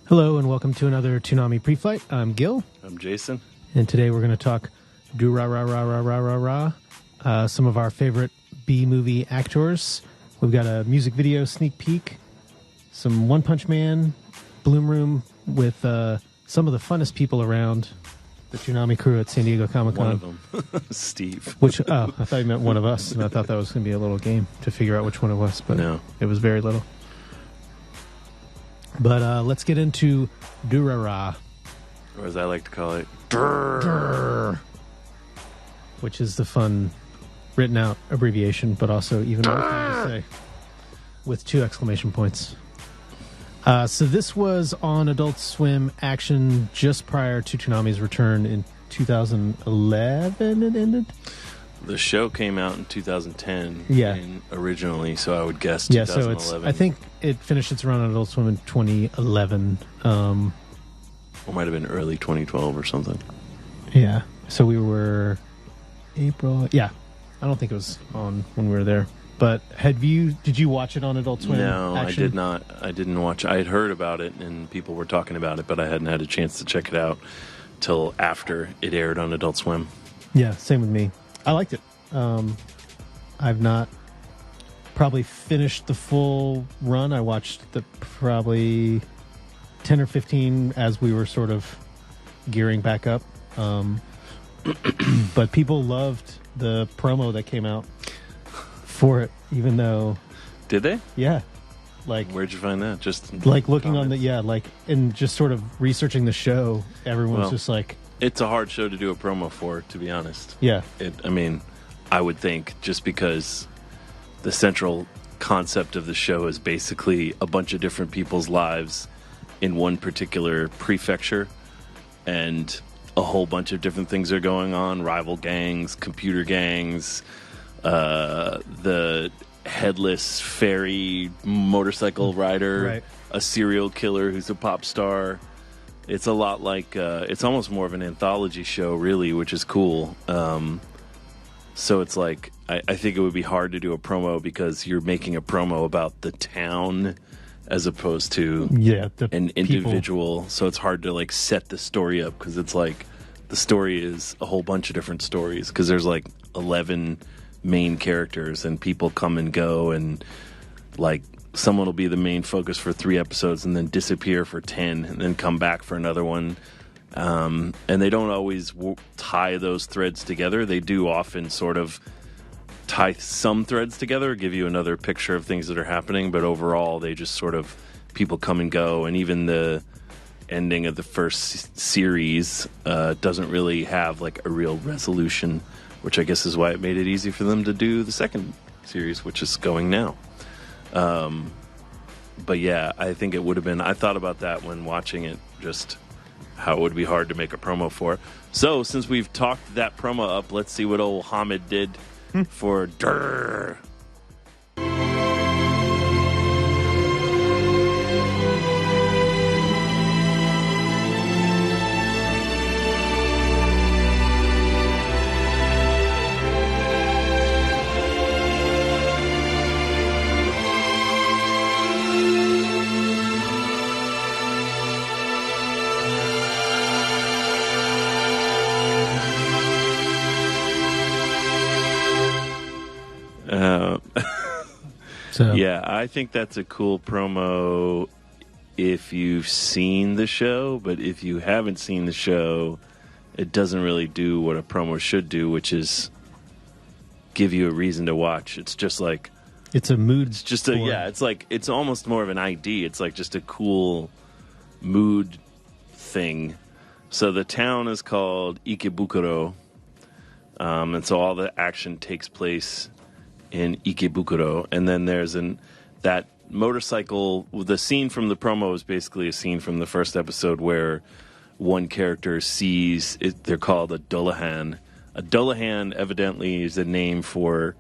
Hello and welcome to another Toonami Pre-Flight. I'm Gil. I'm Jason. And today we're going to talk do-ra-ra-ra-ra-ra-ra-ra, some of our favorite B-movie actors. We've got a music video sneak peek, some One Punch Man, Bloom Room with some of the funnest people around, the Toonami crew at San Diego Comic-Con. One of them, Steve. I thought you meant one of us, and I thought that was going to be a little game to figure out which one it was, but no. It was very little. But let's get into Durara. Or as I like to call it, Durr, which is the fun written out abbreviation, but also even more fun to say with 2 exclamation points. So this was on Adult Swim Action just prior to Toonami's return in 2011, it ended? The show came out in 2010 originally, so I would guess 2011. So I think it finished its run on Adult Swim in 2011. Or might have been early 2012 or something. Yeah. So we were April. Yeah. I don't think it was on when we were there. But did you watch it on Adult Swim? No, Action? I did not. I didn't watch. I had heard about it and people were talking about it, but I hadn't had a chance to check it out till after it aired on Adult Swim. Yeah, same with me. I liked it. I've not probably finished the full run. I watched probably 10 or 15 as we were sort of gearing back up. But people loved the promo that came out for it, even though... Did they? Yeah. Where'd you find that? Just like looking comments? And just sort of researching the show, everyone's just like... It's a hard show to do a promo for, to be honest. Yeah. I would think just because the central concept of the show is basically a bunch of different people's lives in one particular prefecture, and a whole bunch of different things are going on: rival gangs, computer gangs, the headless fairy motorcycle rider, right. A serial killer who's a pop star. It's a lot like it's almost more of an anthology show, really, which is cool. So it's like I think it would be hard to do a promo because you're making a promo about the town as opposed to an individual. People. So it's hard to set the story up because it's like the story is a whole bunch of different stories because there's 11 main characters and people come and go, and someone will be the main focus for 3 episodes and then disappear for 10 and then come back for another one. And they don't always tie those threads together. They do often sort of tie some threads together, give you another picture of things that are happening, but overall they just sort of people come and go. And even the ending of the first series doesn't really have a real resolution, which I guess is why it made it easy for them to do the second series, which is going now. But yeah, I think it would have been, I thought about that when watching it, just how it would be hard to make a promo for. So since we've talked that promo up, let's see what old Hamid did for Durr. Yeah, I think that's a cool promo if you've seen the show, but if you haven't seen the show, it doesn't really do what a promo should do, which is give you a reason to watch. It's just it's a mood. It's just it's almost more of an ID. It's just a cool mood thing. So the town is called Ikebukuro, and so all the action takes place in Ikebukuro, and then there's that motorcycle. The scene from the promo is basically a scene from the first episode where one character sees it. They're called a Dullahan. A Dullahan evidently is a name for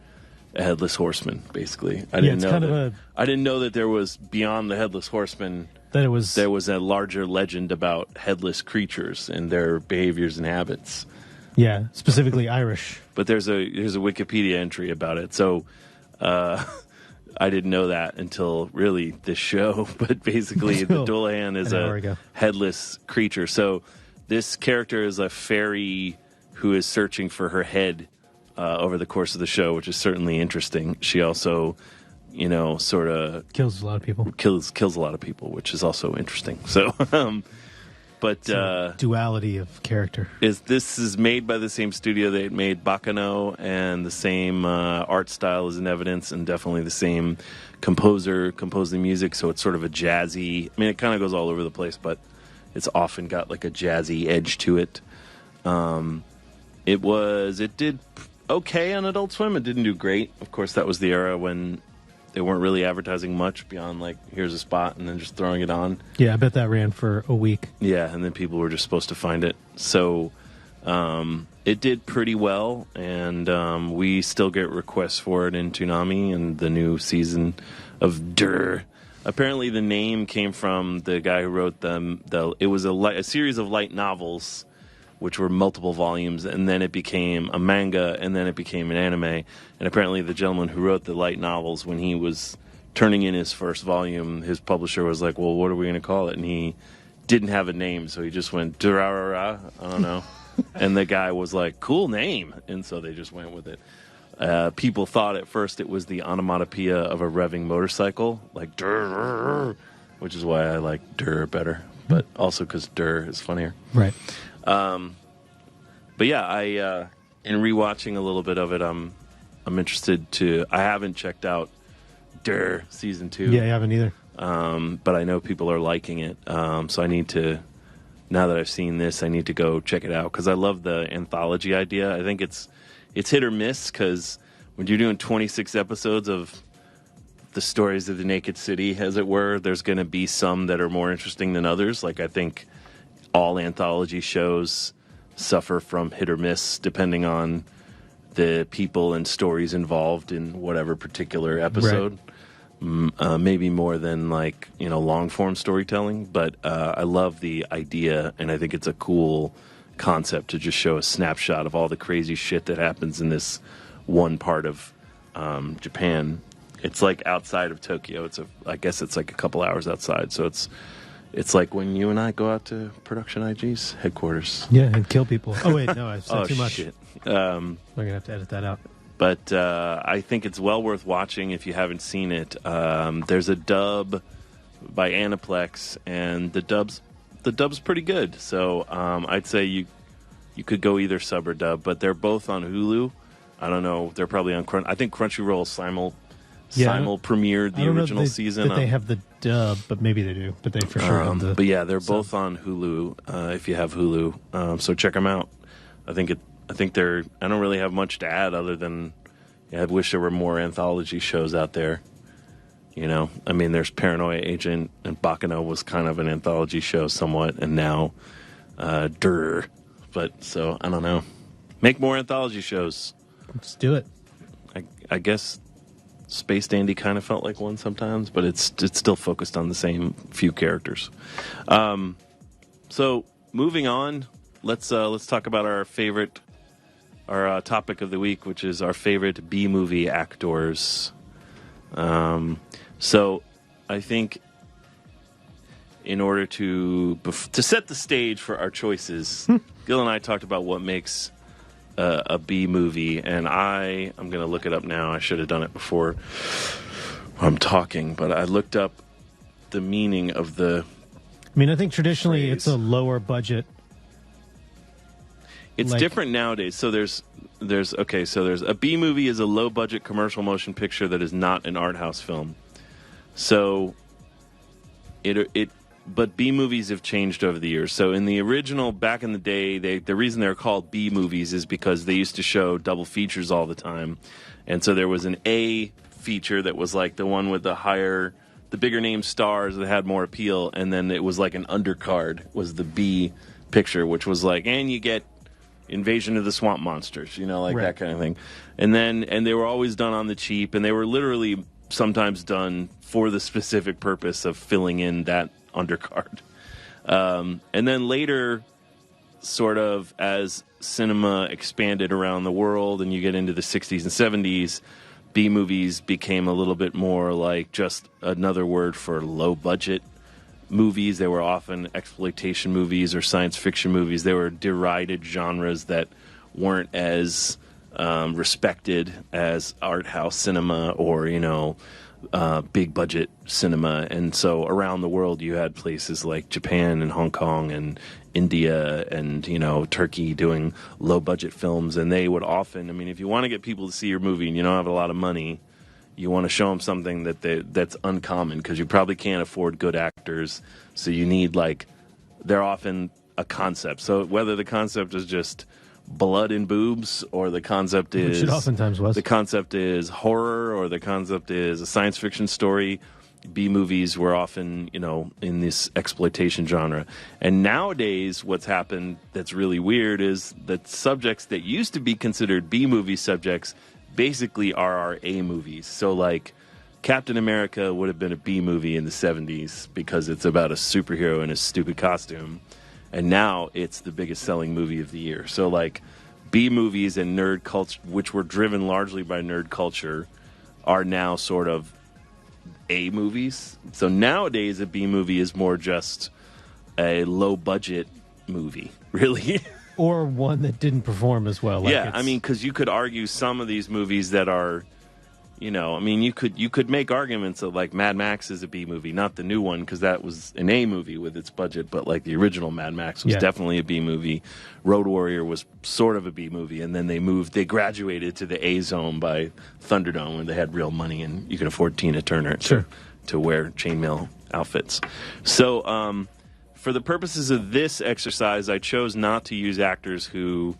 a headless horseman. Basically, I didn't know that there was beyond the headless horseman. There was a larger legend about headless creatures and their behaviors and habits. Yeah, specifically Irish. But there's a Wikipedia entry about it. So I didn't know that until really this show. But basically, the Dullahan is a headless creature. So this character is a fairy who is searching for her head over the course of the show, which is certainly interesting. She also, sort of kills a lot of people. Kills a lot of people, which is also interesting. So, but duality of character. This is made by the same studio that made Bakano, and the same art style is in evidence, and definitely the same composer composed the music. So it's sort of a jazzy. I mean, it kind of goes all over the place, but it's often got like a jazzy edge to it. It did okay on Adult Swim. It didn't do great. Of course, that was the era when they weren't really advertising much beyond like, here's a spot and then just throwing it on. Yeah, I bet that ran for a week. Yeah, and then people were just supposed to find it. So it did pretty well, and we still get requests for it in Toonami and the new season of Durr. Apparently the name came from the guy who wrote them. It was a series of light novels, which were multiple volumes, and then it became a manga, and then it became an anime. And apparently the gentleman who wrote the light novels, when he was turning in his first volume, his publisher was like, well, what are we going to call it? And he didn't have a name, so he just went, Durarara, I don't know. And the guy was like, cool name. And so they just went with it. People thought at first it was the onomatopoeia of a revving motorcycle, like Durr, which is why I like Durr better, but also because Durr is funnier. Right. But yeah, in rewatching a little bit of it, I'm interested to. I haven't checked out Durr season 2. Yeah, I haven't either. But I know people are liking it. So I need to. Now that I've seen this, I need to go check it out because I love the anthology idea. I think it's hit or miss because when you're doing 26 episodes of the stories of the Naked City, as it were, there's going to be some that are more interesting than others. Like I think all anthology shows suffer from hit or miss depending on the people and stories involved in whatever particular episode. Right. Maybe more than like, long form storytelling, but I love the idea, and I think it's a cool concept to just show a snapshot of all the crazy shit that happens in this one part of Japan. It's like outside of Tokyo. I guess it's like a couple hours outside, so it's like when you and I go out to Production IG's headquarters. Yeah, and kill people. Oh, wait, no, I've said too much. Shit. I'm going to have to edit that out. But I think it's well worth watching if you haven't seen it. There's a dub by Aniplex, and the dub's pretty good. So I'd say you could go either sub or dub, but they're both on Hulu. I don't know. They're probably on I think Crunchyroll simul premiered the original season. They have the dub, but maybe they do. But they for sure have the. But yeah, they're both on Hulu. If you have Hulu, so check them out. I think they're. I don't really have much to add other than I wish there were more anthology shows out there. I mean, there's Paranoia Agent, and Bakano was kind of an anthology show somewhat, and now Durr. But so I don't know. Make more anthology shows. Let's do it. I guess Space Dandy kind of felt like one sometimes, but it's still focused on the same few characters. So moving on, let's talk about our topic of the week, which is our favorite B-movie actors. So I think in order to set the stage for our choices, Gil and I talked about what makes a B movie, and I'm going to look it up now. I should have done it before I'm talking, but I looked up the meaning of the. I mean, I think traditionally phrase. It's a lower budget. It's different nowadays. So there's a B movie is a low budget commercial motion picture that is not an art house film. So but B movies have changed over the years. So in the original, back in the day, the reason they're called B movies is because they used to show double features all the time. And so there was an A feature that was like the one with the bigger name stars that had more appeal. And then it was like an undercard was the B picture, which was like, and you get Invasion of the Swamp Monsters, right. That kind of thing. And they were always done on the cheap, and they were literally sometimes done for the specific purpose of filling in that undercard. And then later, sort of as cinema expanded around the world and you get into the 60s and 70s, B movies became a little bit more like just another word for low budget movies. They were often exploitation movies or science fiction movies. They were derided genres that weren't as respected as art house cinema or, big budget cinema. And so around the world, you had places like Japan and Hong Kong and India and, Turkey doing low budget films. And they would often, if you want to get people to see your movie and you don't have a lot of money, you want to show them something that's uncommon because you probably can't afford good actors. So you need, they're often a concept. So whether the concept is just blood and boobs or the concept is... Which it oftentimes was. The concept is horror or the concept is a science fiction story. B-movies were often, in this exploitation genre. And nowadays, what's happened that's really weird is that subjects that used to be considered B-movie subjects basically are our A movies. So, Captain America would have been a B movie in the 70s because it's about a superhero in a stupid costume. And now it's the biggest selling movie of the year. So, B movies and nerd culture, which were driven largely by nerd culture, are now sort of A movies. So nowadays, a B movie is more just a low budget movie, really. Or one that didn't perform as well. Because you could argue some of these movies that are, you could make arguments that Mad Max is a B movie, not the new one, because that was an A movie with its budget, but the original Mad Max was definitely a B movie. Road Warrior was sort of a B movie, and then they graduated to the A zone by Thunderdome, when they had real money and you could afford Tina Turner to wear chainmail outfits. So, for the purposes of this exercise, I chose not to use actors who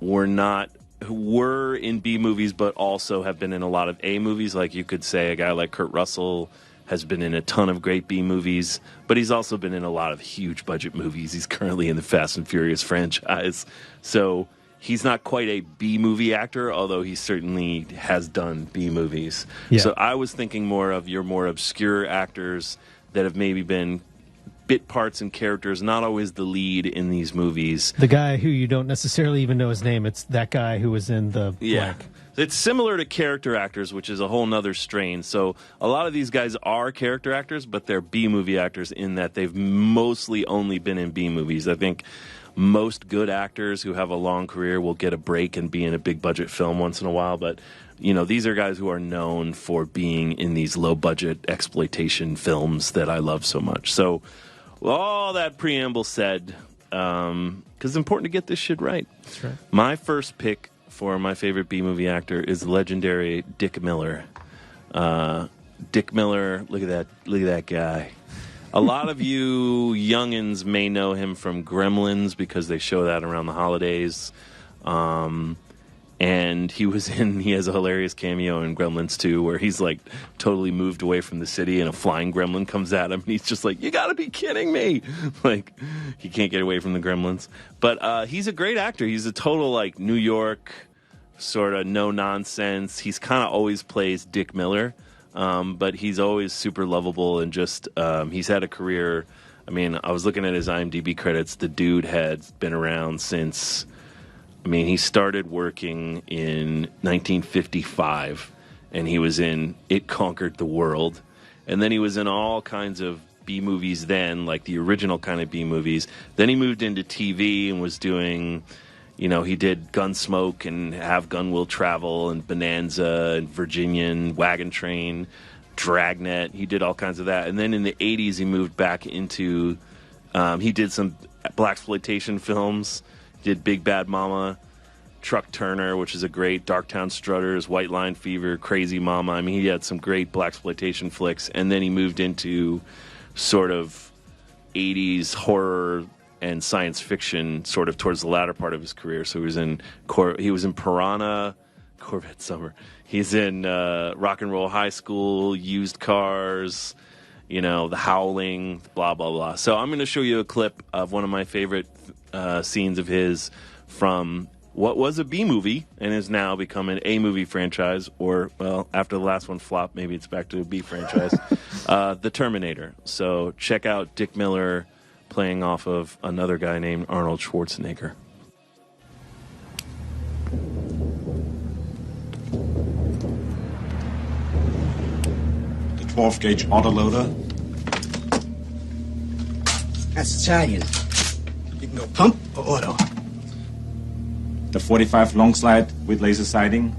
were in B movies, but also have been in a lot of A movies. You could say a guy like Kurt Russell has been in a ton of great B movies, but he's also been in a lot of huge budget movies. He's currently in the Fast and Furious franchise. So he's not quite a B movie actor, although he certainly has done B movies. Yeah. So I was thinking more of your more obscure actors that have maybe been bit parts and characters, not always the lead in these movies. The guy who you don't necessarily even know his name, it's that guy who was in the blank. It's similar to character actors, which is a whole nother strain. So a lot of these guys are character actors, but they're B-movie actors in that they've mostly only been in B-movies. I think most good actors who have a long career will get a break and be in a big-budget film once in a while, but these are guys who are known for being in these low-budget exploitation films that I love so much. So all that preamble said, because it's important to get this shit right. That's right. My first pick for my favorite B-movie actor is legendary Dick Miller. Dick Miller, look at that guy. A lot of you youngins may know him from Gremlins because they show that around the holidays. And he has a hilarious cameo in Gremlins 2 where he's totally moved away from the city and a flying gremlin comes at him and he's just you gotta be kidding me. He can't get away from the gremlins. But he's a great actor. He's a total New York sort of no nonsense. He's kind of always plays Dick Miller, but he's always super lovable and just he's had a career. I was looking at his IMDb credits. The dude had been around since... he started working in 1955, and he was in It Conquered the World. And then he was in all kinds of B-movies then, the original kind of B-movies. Then he moved into TV and was doing, he did Gunsmoke and Have Gun Will Travel and Bonanza and Virginian, Wagon Train, Dragnet. He did all kinds of that. And then in the 80s, he moved back into, he did some blaxploitation films. Did Big Bad Mama, Truck Turner, which is a great, Darktown Strutters, White Line Fever, Crazy Mama. He had some great blaxploitation flicks, and then he moved into sort of 80s horror and science fiction sort of towards the latter part of his career. So he was in Piranha, Corvette Summer. He's in Rock and Roll High School, Used Cars, The Howling, blah, blah, blah. So I'm going to show you a clip of one of my favorite scenes of his from what was a B movie and is now become an A movie franchise, or, well, after the last one flopped, maybe it's back to a B franchise, The Terminator. So check out Dick Miller playing off of another guy named Arnold Schwarzenegger. 12-gauge autoloader. That's Italian. You can go pump or auto. The 45 long slide with laser sighting.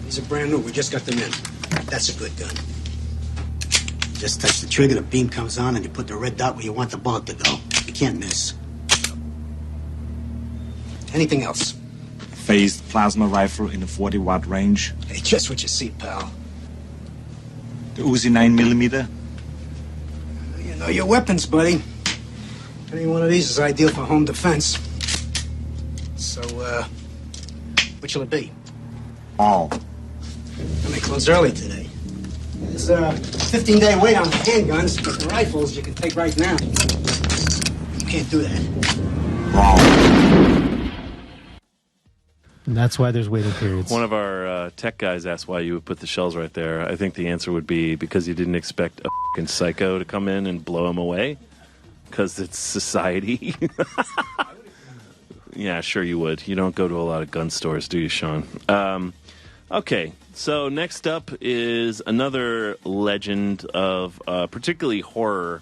These are brand new. We just got them in. That's a good gun. Just touch the trigger, the beam comes on, and you put the red dot where you want the bullet to go. You can't miss. Anything else? Phased plasma rifle in a 40-watt range. Hey, just what you see, pal. The Uzi 9mm. You know your weapons, buddy. Any one of these is ideal for home defense. So, what shall it be? All. I may close early today. There's a 15-day wait on the handguns, but the rifles you can take right now. You can't do that. Wrong. And that's why there's waiting periods. One of our tech guys asked why you would put the shells right there. I think the answer would be because you didn't expect a fucking psycho to come in and blow him away. Because it's society. Yeah, sure you would. You don't go to a lot of gun stores, do you, Sean? Okay, so next up is another legend of particularly horror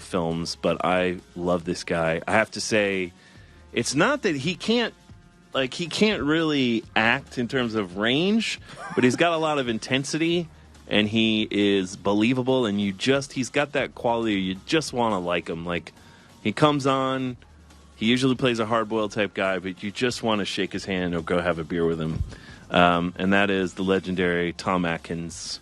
films, but I love this guy. I have to say, it's not that he can't really act in terms of range, but he's got a lot of intensity, and he is believable, and he's got that quality you just want to like him. Like, he comes on, he usually plays a hard-boiled type guy, but you just want to shake his hand or go have a beer with him. And that is the legendary Tom Atkins,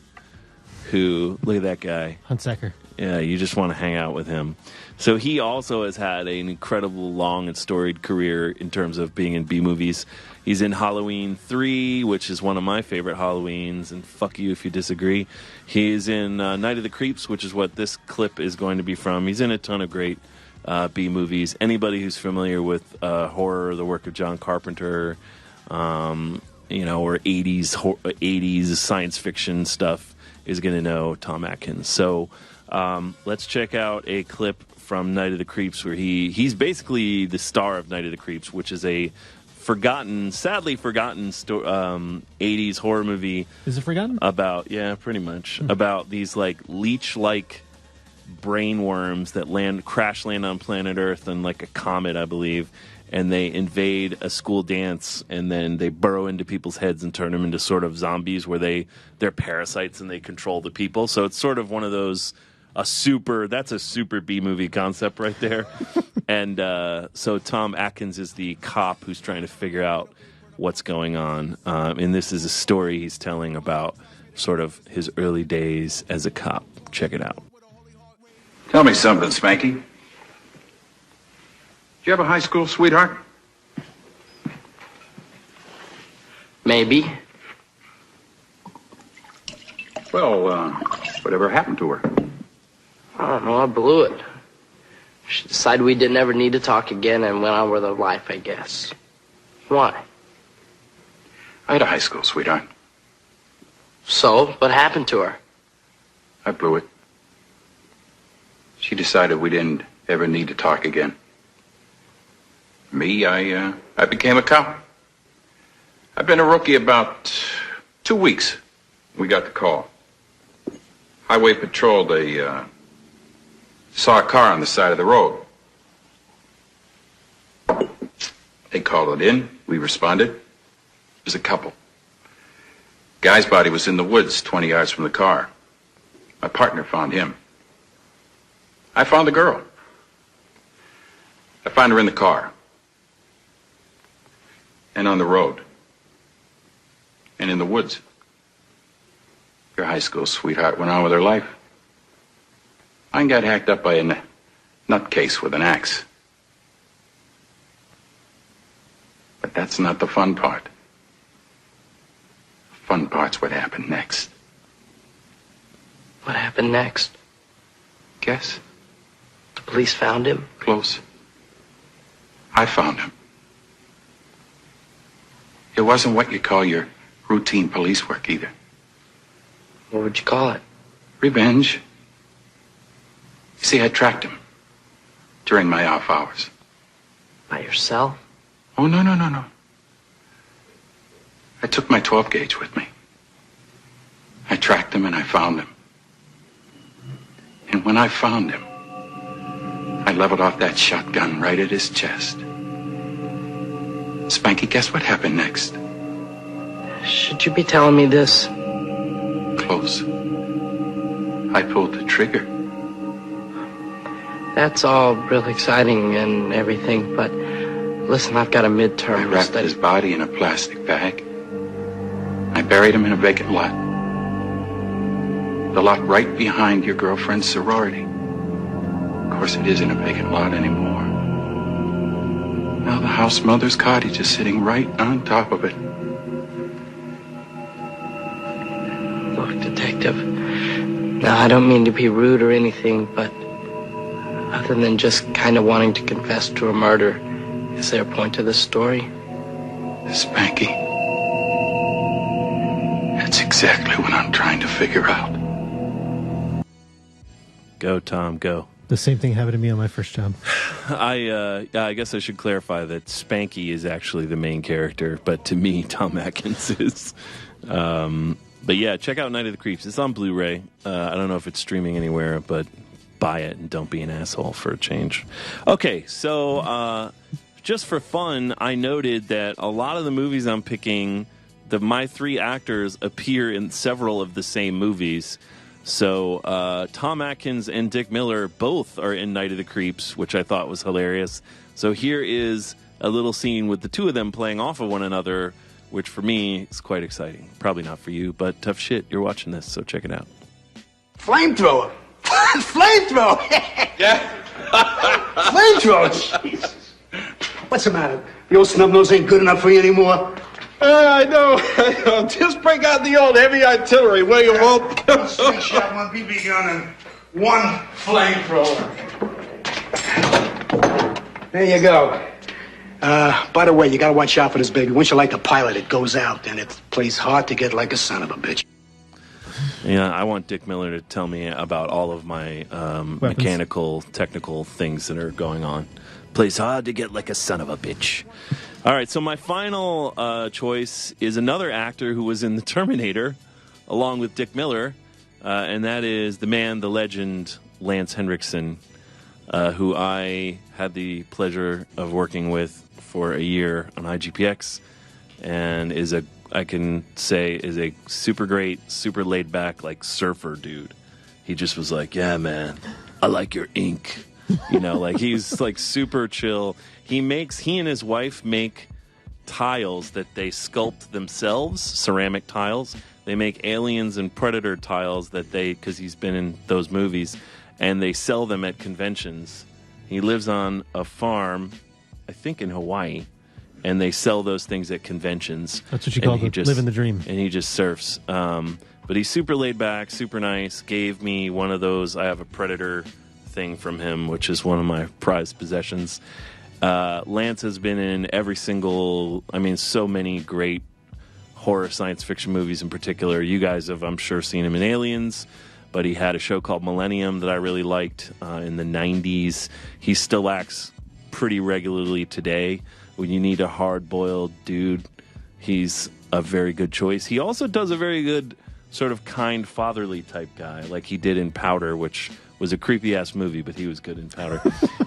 who, look at that guy. Hunsaker. Yeah, you just want to hang out with him. So he also has had an incredible, long and storied career in terms of being in B-movies. He's in Halloween 3, which is one of my favorite Halloweens, and fuck you if you disagree. He's in Night of the Creeps, which is what this clip is going to be from. He's in a ton of great B-movies. Anybody who's familiar with horror, the work of John Carpenter, or 80s science fiction stuff is going to know Tom Atkins. So let's check out a clip from Night of the Creeps where he's basically the star of Night of the Creeps, which is a sadly forgotten 80s horror movie. Is it forgotten? Yeah, pretty much. About these like leech-like brain worms that crash land on planet Earth and like a comet, I believe, and they invade a school dance, and then they burrow into people's heads and turn them into sort of zombies where they're parasites and they control the people. So it's sort of one of those that's a super B-movie concept right there. And so Tom Atkins is the cop who's trying to figure out what's going on. And this is a story he's telling about sort of his early days as a cop. Check it out. Tell me something, Spanky. Did you have a high school sweetheart? Maybe. Well, whatever happened to her? I don't know, I blew it. She decided we didn't ever need to talk again and went on with her life, I guess. Why? I had a high school sweetheart. So, what happened to her? I blew it. She decided we didn't ever need to talk again. Me, I became a cop. I've been a rookie about 2 weeks. We got the call. Highway Patrol, they saw a car on the side of the road. They called it in. We responded. It was a couple. Guy's body was in the woods 20 yards from the car. My partner found him. I found the girl. I found her in the car. And on the road. And in the woods. Your high school sweetheart went on with her life. Mine got hacked up by a nutcase with an axe. But that's not the fun part. The fun part's what happened next. What happened next? Guess? The police found him? Close. I found him. It wasn't what you call your routine police work either. What would you call it? Revenge. You see, I tracked him during my off hours. By yourself? Oh, no. I took my 12 gauge with me. I tracked him and I found him. And when I found him, I leveled off that shotgun right at his chest. Spanky, guess what happened next? Should you be telling me this? Close. I pulled the trigger. That's all real exciting and everything, but listen, I've got a midterm I to wrapped study. his body in a plastic bag. I buried him in a vacant lot. The lot right behind your girlfriend's sorority. Of course, it isn't a vacant lot anymore. Now the house mother's cottage is sitting right on top of it. Look, Detective, now I don't mean to be rude or anything, but other than just kind of wanting to confess to a murder, is there a point to this story? Spanky, that's exactly what I'm trying to figure out. Go, Tom, go. The same thing happened to me on my first job. I guess I should clarify that Spanky is actually the main character, but to me, Tom Atkins is. But yeah, check out Night of the Creeps. It's on Blu-ray. I don't know if it's streaming anywhere, but buy it and don't be an asshole for a change. Okay, so just for fun, I noted that a lot of the movies I'm picking, my three actors appear in several of the same movies. So Tom Atkins and Dick Miller both are in Night of the Creeps, which I thought was hilarious. So here is a little scene with the two of them playing off of one another, which for me is quite exciting. Probably not for you, but tough shit. You're watching this, so check it out. Flamethrower. Flamethrower. Yeah. Flamethrower. Jesus. What's the matter? The old snub nose ain't good enough for you anymore? I know. Just break out the old heavy artillery, will you, Walt? One slingshot, one BB gun, and one flamethrower. There you go. By the way, you gotta watch out for this baby. Once you light the pilot, it goes out, and it plays hard to get like a son of a bitch. Yeah, I want Dick Miller to tell me about all of my mechanical, technical things that are going on. Plays hard to get like a son of a bitch. All right, so my final choice is another actor who was in The Terminator, along with Dick Miller, and that is the man, the legend, Lance Henriksen, who I had the pleasure of working with for a year on IGPX, and I can say is a super great, super laid back, like surfer dude. He just was like, yeah, man, I like your ink. You know, like he's like super chill. He and his wife make tiles that they sculpt themselves, ceramic tiles. They make Aliens and Predator tiles because he's been in those movies, and they sell them at conventions. He lives on a farm, I think in Hawaii, and they sell those things at conventions. That's what you call living the dream. And he just surfs. But he's super laid back, super nice. Gave me one of those. I have a Predator thing from him, which is one of my prized possessions. Lance has been in every single, so many great horror science fiction movies in particular. You guys have, I'm sure, seen him in Aliens, but he had a show called Millennium that I really liked in the 90s. He still acts pretty regularly today. When you need a hard-boiled dude, he's a very good choice. He also does a very good sort of kind, fatherly type guy, like he did in Powder, which was a creepy-ass movie, but he was good in Powder.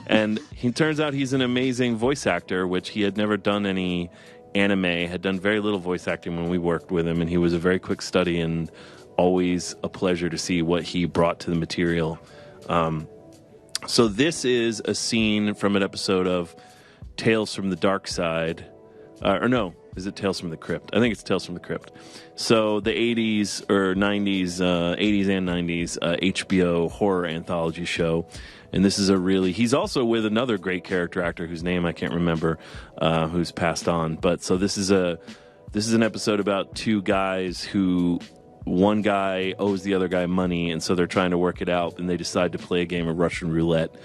And he turns out he's an amazing voice actor, which he had never done any anime, had done very little voice acting when we worked with him, and he was a very quick study and always a pleasure to see what he brought to the material. So this is a scene from an episode of Tales from the Dark Side. Is it Tales from the Crypt? I think it's Tales from the Crypt. So the 80s or 90s, 80s and 90s HBO horror anthology show. And this is he's also with another great character actor whose name I can't remember, who's passed on. But so this is an episode about two guys who one guy owes the other guy money, and so they're trying to work it out, and they decide to play a game of Russian roulette.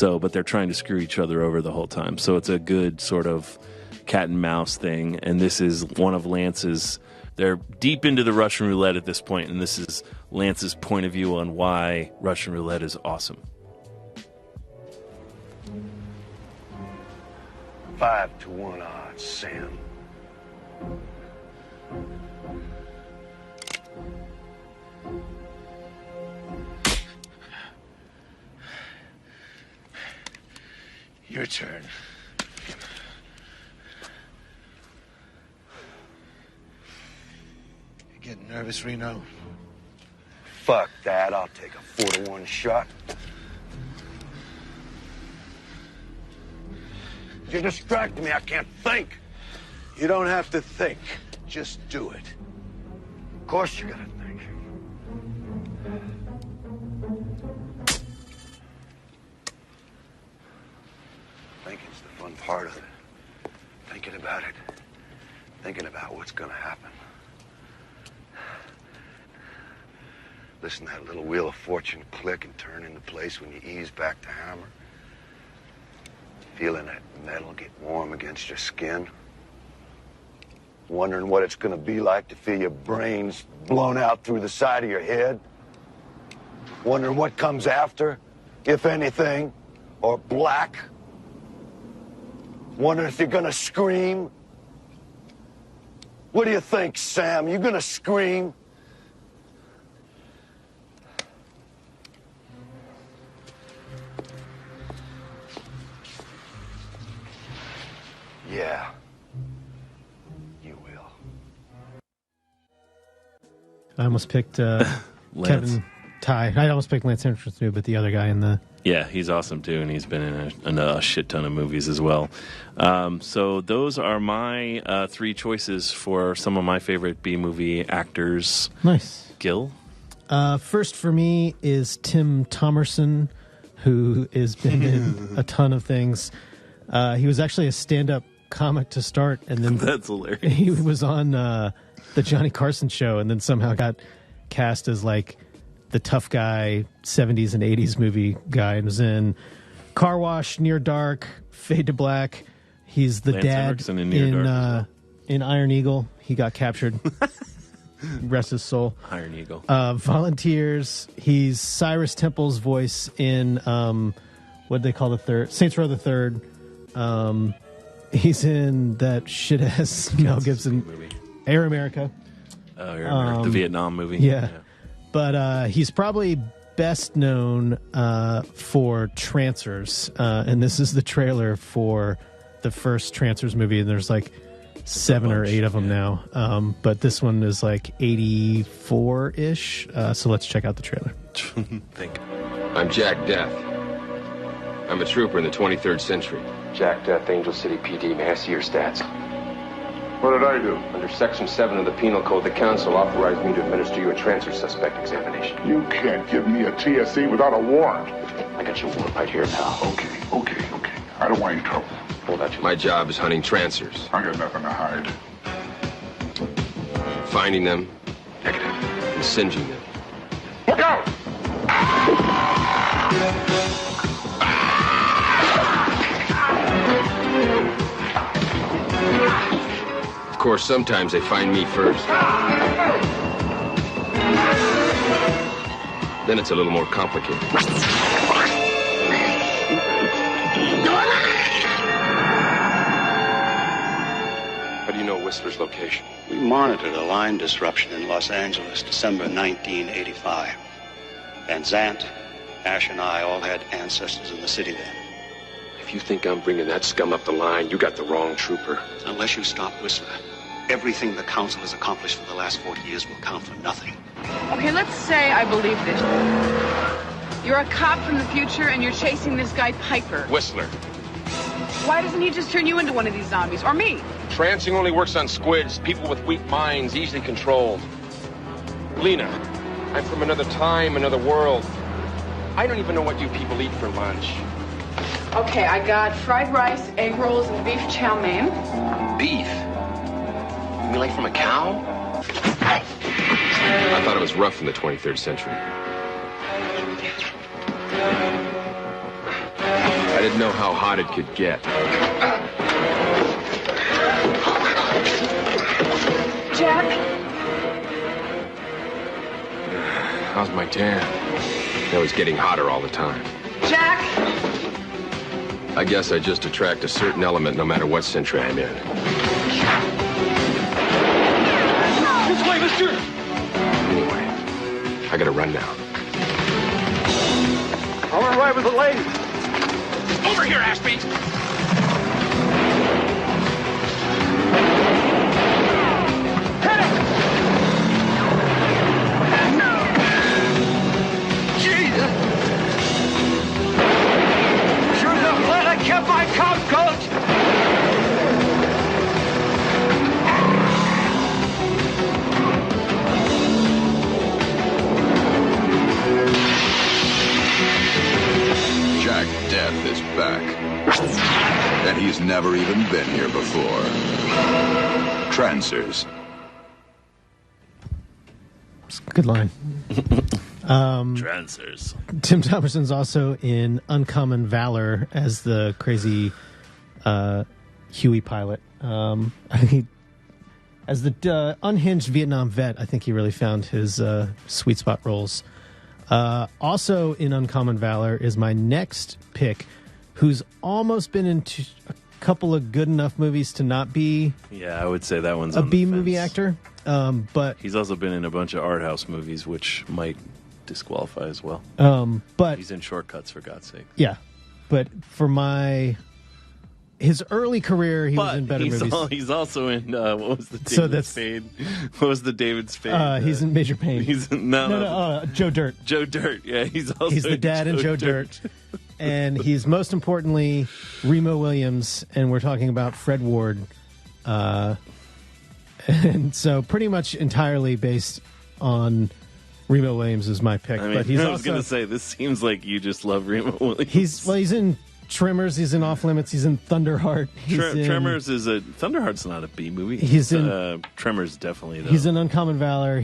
But they're trying to screw each other over the whole time. So it's a good sort of cat and mouse thing, and this is one of Lance's. They're deep into the Russian roulette at this point, and this is Lance's point of view on why Russian roulette is awesome. 5-1 odds, Sam. Your turn. You getting nervous, Reno? Fuck that. I'll take a 4-to-1 shot. You're distracting me. I can't think. You don't have to think. Just do it. Of course you gotta think. Thinking's the fun part of it. Thinking about it. Thinking about what's gonna happen. Listen to that little wheel of fortune click and turn into place when you ease back to hammer. Feeling that metal get warm against your skin. Wondering what it's gonna be like to feel your brains blown out through the side of your head. Wondering what comes after, if anything, or black. Wondering if you're gonna scream. What do you think, Sam? You gonna scream? Yeah. You will. I almost picked Kevin Ty. I almost picked Lance Henriksen too, but the other guy in the... Yeah, he's awesome too, and he's been in a shit ton of movies as well. So those are my 3 choices for some of my favorite B-movie actors. Nice. Gil? First for me is Tim Thomerson, who has been in a ton of things. He was actually a stand-up comic to start, and then That's hilarious. He was on the Johnny Carson show, and then somehow got cast as like the tough guy 70s and 80s movie guy, and was in Car Wash, Near Dark, Fade to Black. He's the Lance dad Henriksen in Near Dark in Iron Eagle. He got captured. Rest his soul. Iron Eagle. Volunteers. He's Cyrus Temple's voice in what they call the third Saints Row the Third. He's in that shit ass Mel Gibson movie. Air America. Air America, the Vietnam movie. Yeah. But he's probably best known for Trancers, and this is the trailer for the first Trancers movie, and there's like 7 or 8 of them now. But this one is like 84-ish, so let's check out the trailer. Think. I'm Jack Death. I'm a trooper in the 23rd century. Jack Death, Angel City PD. May I see your stats? What did I do? Under Section 7 of the Penal Code, the Council authorized me to administer you a transfer suspect examination. You can't give me a TSC without a warrant. I got your warrant right here, pal. Okay. I don't want any trouble. Hold out your... My job is hunting trancers. I got nothing to hide. Finding them. Negative. And singeing them. Look out! Of course, sometimes they find me first. Then it's a little more complicated. How do you know Whistler's location? We monitored a line disruption in Los Angeles, December 1985. Van Zandt, Ash, and I all had ancestors in the city then. If you think I'm bringing that scum up the line, you got the wrong trooper. Unless you stop Whistler, everything the Council has accomplished for the last 40 years will count for nothing. Okay, let's say I believe this. You're a cop from the future and you're chasing this guy Piper. Whistler. Why doesn't he just turn you into one of these zombies? Or me? Trancing only works on squids, people with weak minds, easily controlled. Lena, I'm from another time, another world. I don't even know what you people eat for lunch. Okay, I got fried rice, egg rolls, and beef chow mein. Beef? You mean like from a cow? I thought it was rough in the 23rd century. I didn't know how hot it could get. Jack? How's my tan? It was getting hotter all the time. Jack? I guess I just attract a certain element no matter what century I'm in. This way, mister! Anyway, I gotta run now. I want to ride with the lady. Over here, Ashby! Kept my cop coat! Jack Death is back. And he's never even been here before. Trancers. Good line. Trancers. Tim Thomerson's also in Uncommon Valor as the crazy Huey pilot. As the unhinged Vietnam vet, I think he really found his sweet spot roles. Also in Uncommon Valor is my next pick, who's almost been in a couple of good enough movies to not be Yeah, I would say that one's a on the B-movie fence. actor. But he's also been in a bunch of art house movies, which might disqualify as well. But he's in Shortcuts, for God's sake. yeah, but for his early career, he was in better movies. He's also in what was the David So that's- Spade? What was the David Spade? He's in Major Payne. He's in, no, Joe Dirt. Joe Dirt. Yeah, he's also He's the dad in Joe Dirt. And he's most importantly Remo Williams, and we're talking about Fred Ward. And so pretty much entirely based on Remo Williams is my pick. I mean, but he's I also was going to say, this seems like you just love Remo Williams. he's in Tremors, he's in Off Limits, he's in Thunderheart. Tremors is Thunderheart's not a B movie. He's in Tremors, definitely. Though. He's in Uncommon Valor.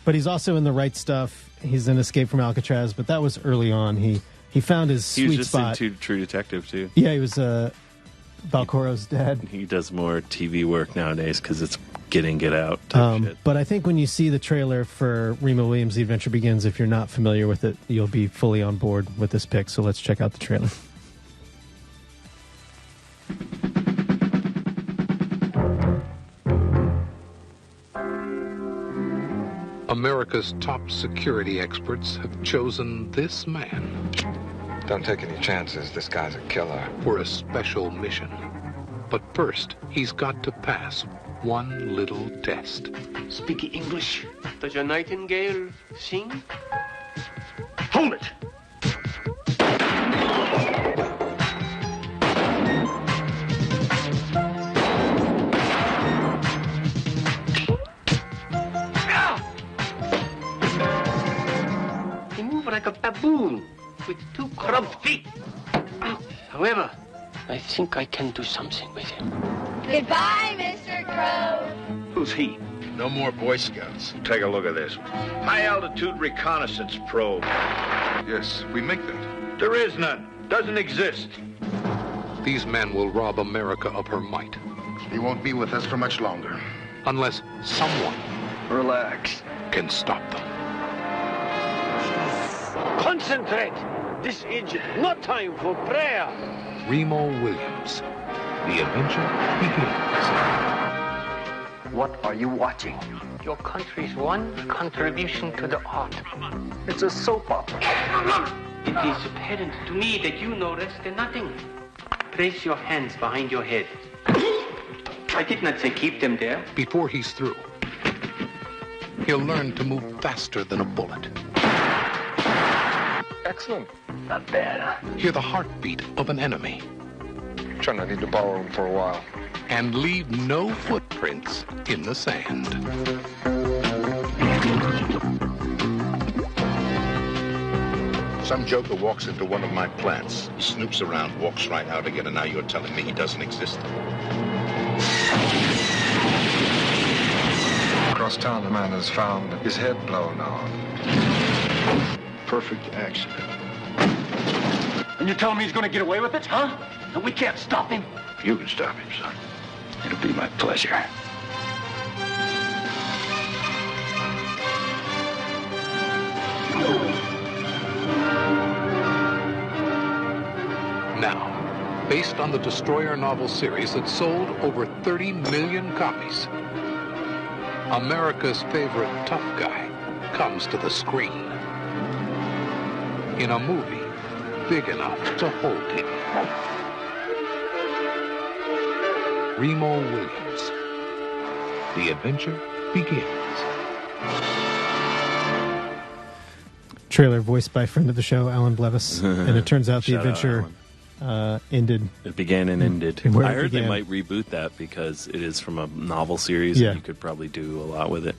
But he's also in The Right Stuff. He's in Escape from Alcatraz. But that was early on. He found his He was sweet just spot. in True Detective too. Yeah, he was Balcoro's dad. He does more TV work nowadays because it's Get In, Get Out type shit. But I think when you see the trailer for Remo Williams' The Adventure Begins, if you're not familiar with it, you'll be fully on board with this pick. So let's check out the trailer. America's top security experts have chosen this man. Don't take any chances. This guy's a killer. For a special mission. But first, he's got to pass one little test. Speak English. Does your nightingale sing? Hold it! He moves like a baboon with two corrupt feet. However, I think I can do something with him. Goodbye, Mr. Crow. Who's he? No more Boy Scouts. Take a look at this. High-altitude reconnaissance probe. Yes, we make that. There is none. Doesn't exist. These men will rob America of her might. He won't be with us for much longer. Unless someone Relax. can stop them. Concentrate! This is not time for prayer. Remo Williams. The adventure begins. What are you watching? Your country's one contribution to the art. It's a soap opera. It is apparent to me that you know less than nothing. Place your hands behind your head. I did not say keep them there. Before he's through, he'll learn to move faster than a bullet. Excellent. Not bad. Hear the heartbeat of an enemy. John, I need to borrow him for a while. And leave no footprints in the sand. Some joker walks into one of my plants, snoops around, walks right out again, and now you're telling me he doesn't exist. Across town, the man has found his head blown off. Perfect accident. And you're telling me he's gonna get away with it, huh? And we can't stop him? You can stop him, son. It'll be my pleasure. Now, based on the Destroyer novel series that sold over 30 million copies, America's favorite tough guy comes to the screen. In a movie big enough to hold him. Remo Williams. The adventure begins. Trailer voiced by friend of the show, Alan Blevis. And it turns out the Shout out, adventure ended. It began and ended. Where I it heard they began. might reboot that because it is from a novel series Yeah. and you could probably do a lot with it.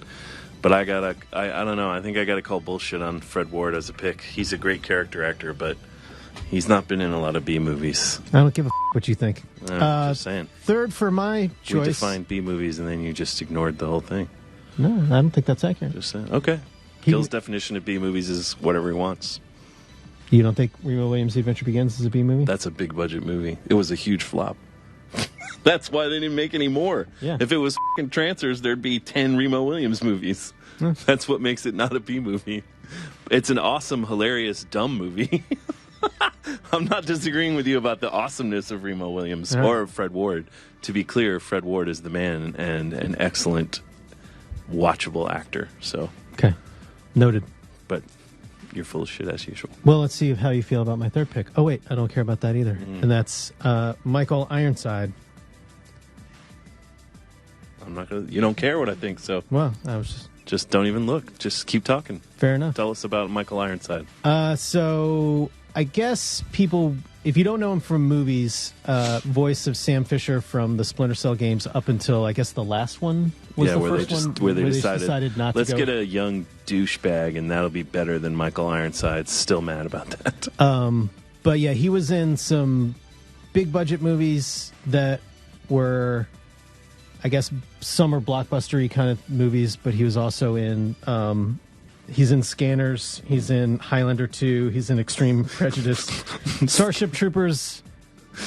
But I don't know. I think I gotta call bullshit on Fred Ward as a pick. He's a great character actor, but he's not been in a lot of B movies. I don't give a what you think. Just saying. Third for my We choice. defined B movies and then you just ignored the whole thing. No, I don't think that's accurate. Just saying. Okay. Gil's definition of B movies is whatever he wants. You don't think Remo Williams' The Adventure Begins is a B movie? That's a big budget movie. It was a huge flop. That's why they didn't make any more. Yeah. If it was f***ing Trancers, there'd be 10 Remo Williams movies. That's what makes it not a B movie. It's an awesome, hilarious, dumb movie. I'm not disagreeing with you about the awesomeness of Remo Williams or of Fred Ward. To be clear, Fred Ward is the man and an excellent, watchable actor. So, okay. Noted. But you're full of shit as usual. Well, let's see how you feel about my third pick. Oh, wait, I don't care about that either. And that's Michael Ironside. I'm not gonna. You don't care what I think, so. Well, I was just don't even look. Just keep talking. Fair enough. Tell us about Michael Ironside. So I guess people, if you don't know him from movies, voice of Sam Fisher from the Splinter Cell games up until I guess the last one was the first one where they decided not let's to go. get a young douchebag and that'll be better than Michael Ironside. Still mad about that. But yeah, he was in some big budget movies that were, I guess, summer blockbustery kind of movies, but he was also in he's in Scanners, he's in Highlander 2, he's in Extreme Prejudice. Starship Troopers,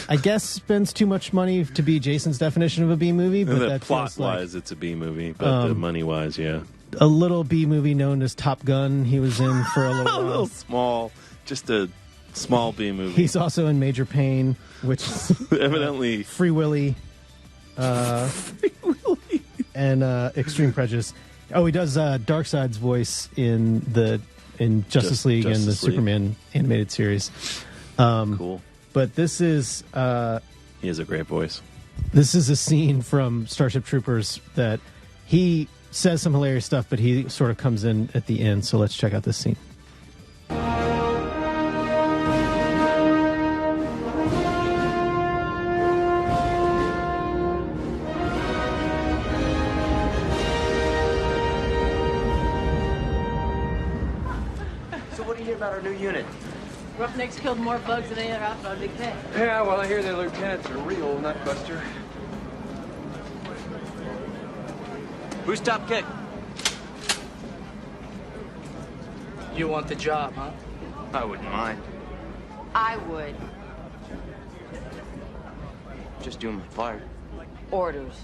I guess, spends too much money to be Jason's definition of a B movie, but that plot feels like wise it's a B movie, but the money wise, yeah. a little B movie known as Top Gun he was in for a little while. A little small, just a small B movie. He's also in Major Pain, which is evidently Free Willy. And Extreme Prejudice. Oh, he does Darkseid's voice in Justice League and the Justice League. Superman animated series. Cool. But this is he has a great voice. This is a scene from Starship Troopers that he says some hilarious stuff, but he sort of comes in at the end. So let's check out this scene. About our new unit. Roughnecks killed more bugs than any other outfit on Big Bay. Yeah, well, I hear the lieutenant's a real nutbuster. Who's top kick? You want the job, huh? I wouldn't mind. I would. Just doing my part. Orders.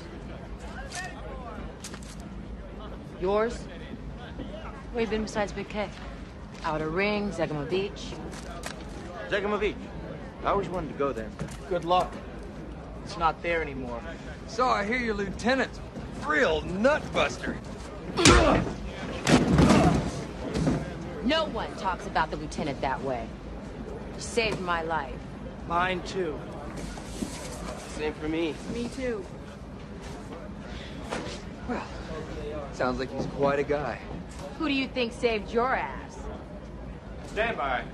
Yours? Where you been besides Big K? Outer Ring, Zegama Beach. Zegama Beach. I always wanted to go there. Good luck. It's not there anymore. So I hear your lieutenant's a real nutbuster. No one talks about the lieutenant that way. He saved my life. Mine too. Same for me. Me too. Well, sounds like he's quite a guy. Who do you think saved your ass? Stand by.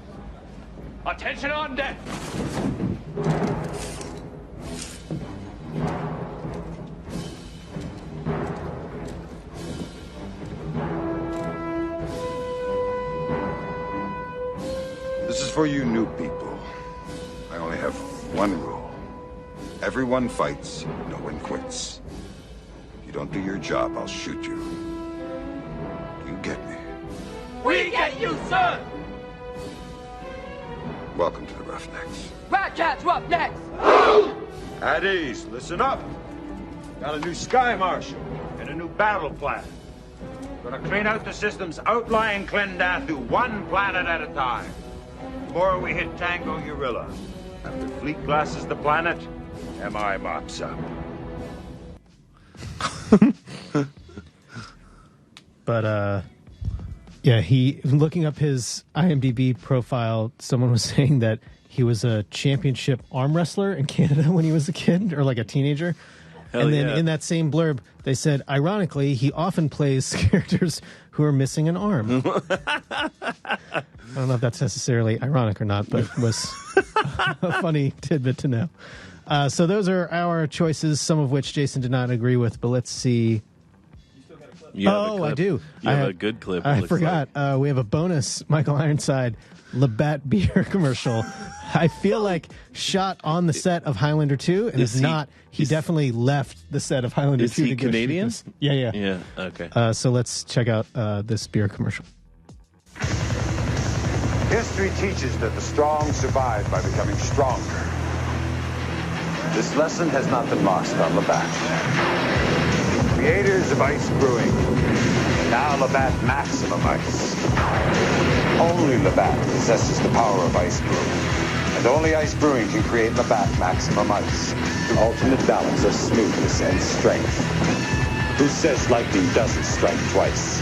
Attention on deck. This is for you new people. I only have one rule. Everyone fights, no one quits. If you don't do your job, I'll shoot you. You get me? We get you, sir! Welcome to the Roughnecks. Ratcats, Roughnecks! At ease, listen up. Got a new sky marshal and a new battle plan. Gonna clean out the system's outlying Clendathu one planet at a time. Before we hit Tango Urilla. After Fleet glasses the planet, MI mops up. But yeah, he looking up his IMDb profile, someone was saying that he was a championship arm wrestler in Canada when he was a kid or like a teenager. Hell and then yeah. in that same blurb, they said, ironically, he often plays characters who are missing an arm. I don't know if that's necessarily ironic or not, but it was a funny tidbit to know. So those are our choices, some of which Jason did not agree with, but let's see. I do. You have a good clip. I forgot. We have a bonus Michael Ironside Labatt beer commercial. I feel like shot on the set of Highlander 2, and if not, he definitely left the set of Highlander 2 Is he to go shoot Canadian? this. Yeah. Yeah, okay. So let's check out this beer commercial. History teaches that the strong survive by becoming stronger. This lesson has not been lost on Labatt. Creators of ice brewing, now Labatt Maximum Ice. Only Labatt possesses the power of ice brewing, and only ice brewing can create Labatt Maximum Ice. The ultimate balance of smoothness and strength. Who says lightning doesn't strike twice?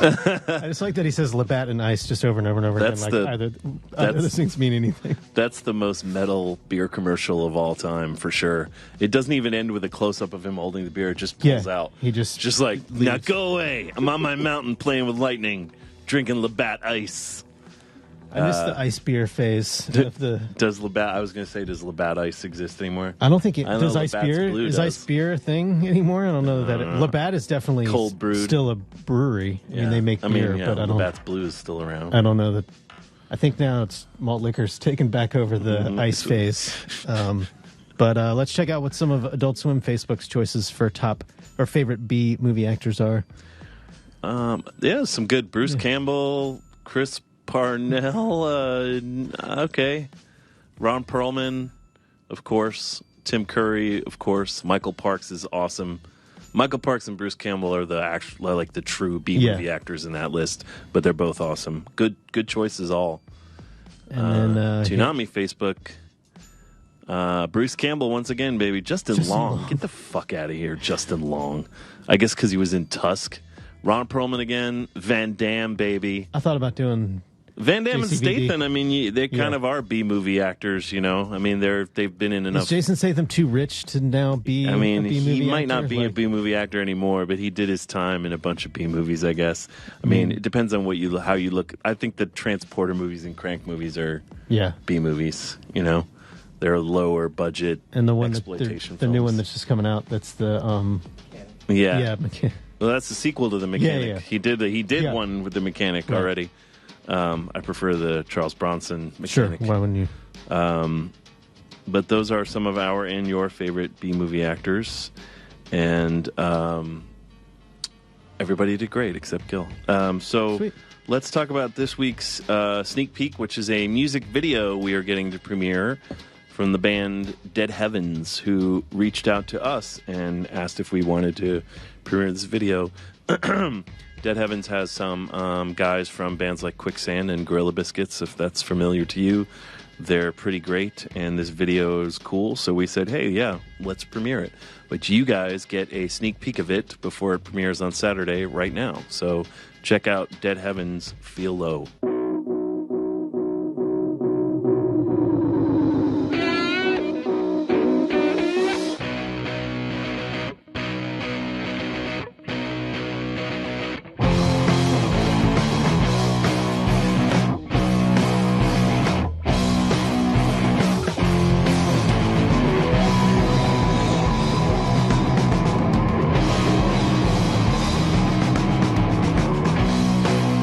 I just like that he says Labatt and ice just over and over and over again. Like either of those things mean anything. That's the most metal beer commercial of all time, for sure. It doesn't even end with a close-up of him holding the beer. It just pulls out. He just like, leaves. now go away. I'm on my mountain playing with lightning, drinking Labatt ice. I miss the ice beer phase. Does Labatt? I was going to say, does Labatt ice exist anymore? I don't think it I know does. Ice Labatt's beer Blue is does. ice beer a thing anymore? I don't know that Labatt is definitely Cold brewed. still a brewery. I mean, they make beer, but I don't. Labatt's Blue is still around. I don't know that. I think now it's malt liquor's taken back over the ice phase. But let's check out what some of Adult Swim Facebook's choices for top or favorite B movie actors are. Some good. Bruce Campbell, Chris Parnell, okay. Ron Perlman, of course. Tim Curry, of course. Michael Parks is awesome. Michael Parks and Bruce Campbell are the true B movie actors in that list, but they're both awesome. Good choices all. And then Toonami Facebook. Bruce Campbell once again, baby. Justin Long. Get the fuck out of here, Justin Long. I guess because he was in Tusk. Ron Perlman again. Van Damme, baby. I thought about doing Van Damme and JCVD. Statham. I mean, they kind of are B movie actors. You know, I mean, they've been in enough. Is Jason Statham too rich to now be? I mean, a B movie he might actor? not be a B movie actor anymore, but he did his time in a bunch of B movies, I guess. I mean, it depends on how you look. I think the Transporter movies and Crank movies are B movies. You know, they're lower budget and the one exploitation. The new one that's just coming out. That's the Well, that's the sequel to The Mechanic. Yeah. He did one with The Mechanic already. I prefer the Charles Bronson Mechanic. Sure, why wouldn't you? But those are some of our and your favorite B movie actors, and everybody did great except Gil. So Sweet. Let's talk about this week's sneak peek, which is a music video we are getting to premiere from the band Dead Heavens, who reached out to us and asked if we wanted to premiere this video. Dead Heavens has some guys from bands like Quicksand and Gorilla Biscuits, if that's familiar to you. They're pretty great, and this video is cool, so we said, hey, yeah, let's premiere it. But you guys get a sneak peek of it before it premieres on Saturday right now. So check out Dead Heavens, Feel Low.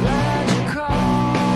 Glad you called.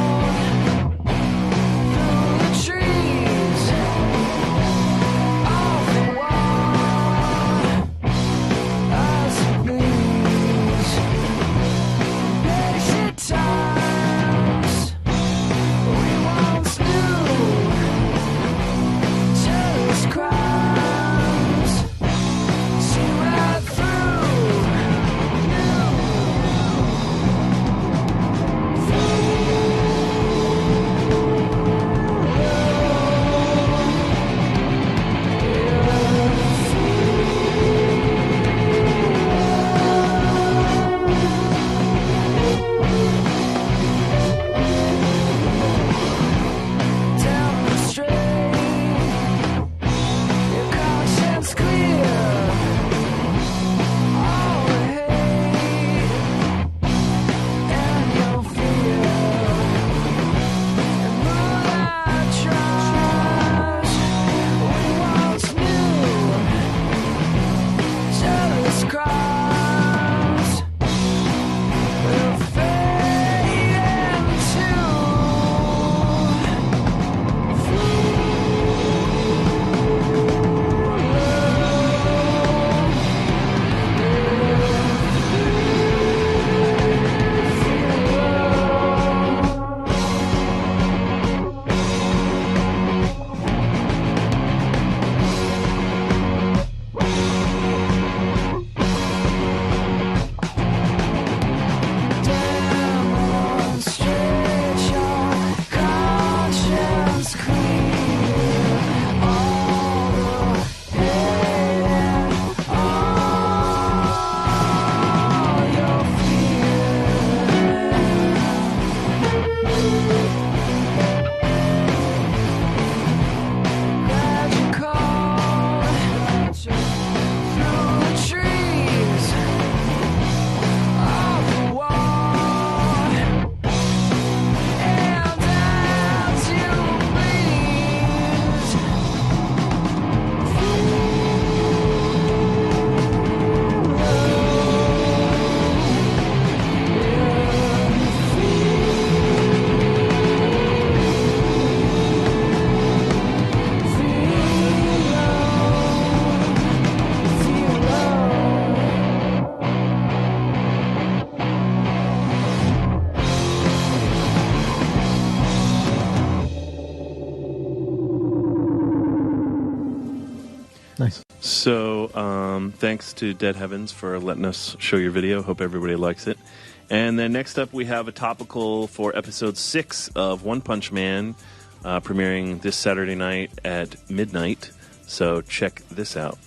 Nice. So, thanks to Dead Heavens for letting us show your video. Hope everybody likes it. And then next up, we have a topical for episode 6 of One Punch Man, premiering this Saturday night at midnight. So check this out.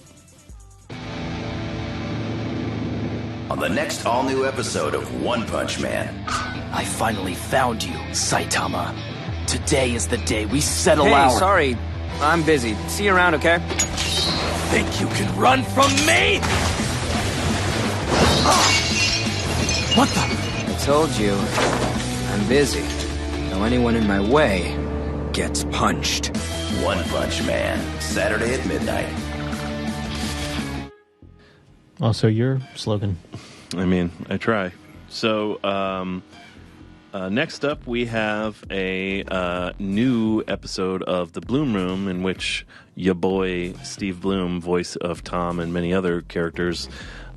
On the next all-new episode of One Punch Man. I finally found you, Saitama. Today is the day we settle Hey, our... sorry. I'm busy. See you around, okay? Think you can run from me? What the? I told you. I'm busy. Now anyone in my way gets punched. One Punch Man, Saturday at midnight. Also, your slogan. I mean, I try. So, next up, we have a new episode of The Bloom Room, in which ya boy Steve Bloom, voice of Tom and many other characters,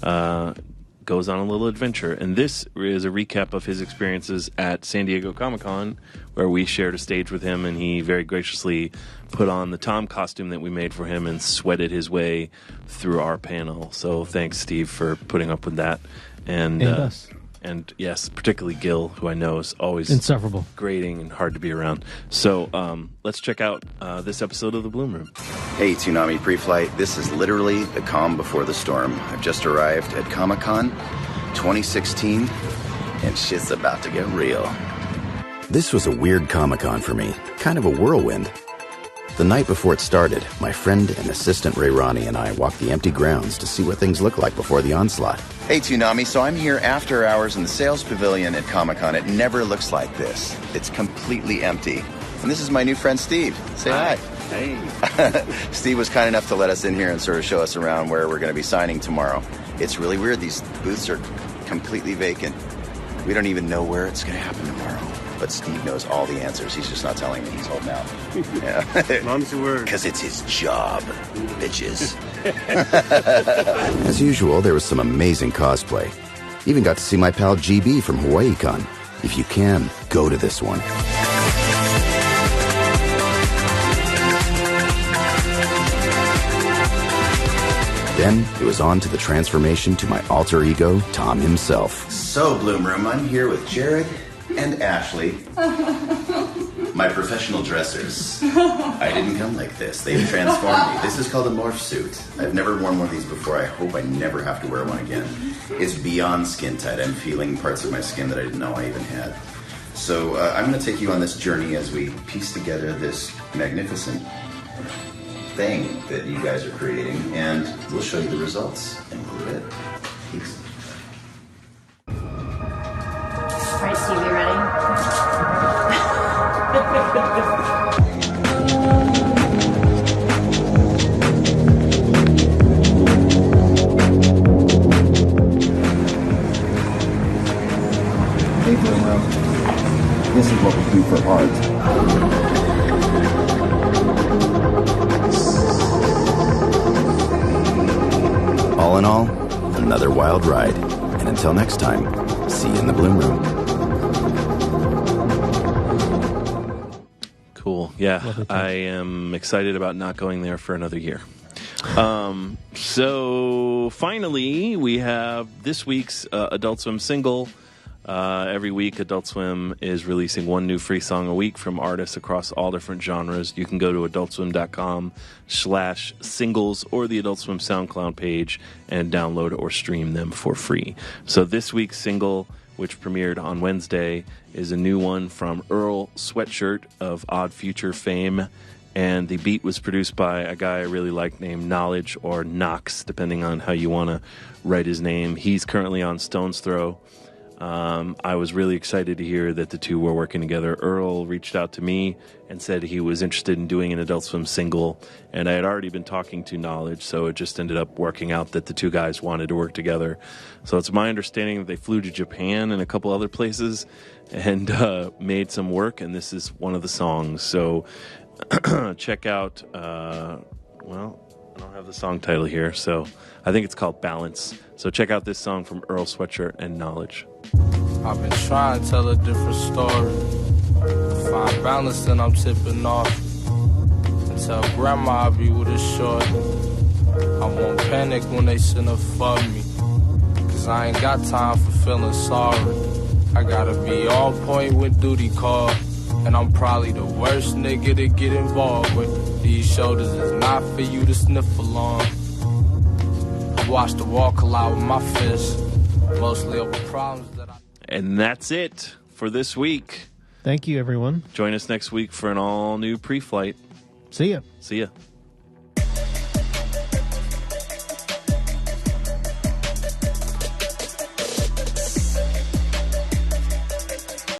goes on a little adventure. And this is a recap of his experiences at San Diego Comic-Con, where we shared a stage with him, and he very graciously put on the Tom costume that we made for him and sweated his way through our panel. So thanks, Steve, for putting up with that. And us. And yes, particularly Gil, who I know is always insufferable, grating, and hard to be around. So let's check out this episode of The Bloom Room. Hey, Toonami Pre-Flight. This is literally the calm before the storm. I've just arrived at Comic-Con 2016, and shit's about to get real. This was a weird Comic-Con for me, kind of a whirlwind. The night before it started, my friend and assistant Ray Ronnie and I walked the empty grounds to see what things look like before the onslaught. Hey, Toonami, so I'm here after hours in the sales pavilion at Comic-Con. It never looks like this. It's completely empty. And this is my new friend, Steve. Say hi. Hey. Steve was kind enough to let us in here and sort of show us around where we're going to be signing tomorrow. It's really weird. These booths are completely vacant. We don't even know where it's going to happen tomorrow. But Steve knows all the answers. He's just not telling me. He's holding out. Yeah. Mom's word. Because it's his job, bitches. As usual, there was some amazing cosplay. Even got to see my pal GB from HawaiiCon. If you can, go to this one. Then it was on to the transformation to my alter ego, Tom himself. So, Bloom Room, I'm here with Jared and Ashley, my professional dressers. I didn't come like this. They've transformed me. This is called a morph suit. I've never worn one of these before. I hope I never have to wear one again. It's beyond skin tight. I'm feeling parts of my skin that I didn't know I even had. So I'm going to take you on this journey as we piece together this magnificent thing that you guys are creating, and we'll show you the results in a little bit. Peace. All right, Steve, you ready? Hey, Bloom Room. This is what we do for art. All in all, another wild ride. And until next time, see you in the Bloom Room. Cool. Yeah, I am excited about not going there for another year. So finally, we have this week's Adult Swim single. Every week, Adult Swim is releasing one new free song a week from artists across all different genres. You can go to adultswim.com/singles or the Adult Swim SoundCloud page and download or stream them for free. So this week's single, which premiered on Wednesday, is a new one from Earl Sweatshirt of Odd Future fame. And the beat was produced by a guy I really like named Knowledge, or Knox, depending on how you want to write his name. He's currently on Stone's Throw. I was really excited to hear that the two were working together. Earl reached out to me and said he was interested in doing an Adult Swim single, and I had already been talking to Knowledge, so it just ended up working out that the two guys wanted to work together. So it's my understanding that they flew to Japan and a couple other places and made some work, and this is one of the songs. So check out, well, I don't have the song title here, so I think it's called Balance. So check out this song from Earl Sweatshirt and Knowledge. I've been trying to tell a different story. Find balance and I'm tipping off. And tell grandma I'll be with a short. I won't panic when they send up for me, cause I ain't got time for feeling sorry. I gotta be on point when duty call, and I'm probably the worst nigga to get involved with. These shoulders is not for you to sniff along. I watch the wall collide with my fists, mostly over problems that I... And that's it for this week. Thank you, everyone. Join us next week for an all-new pre-flight. See ya. See ya.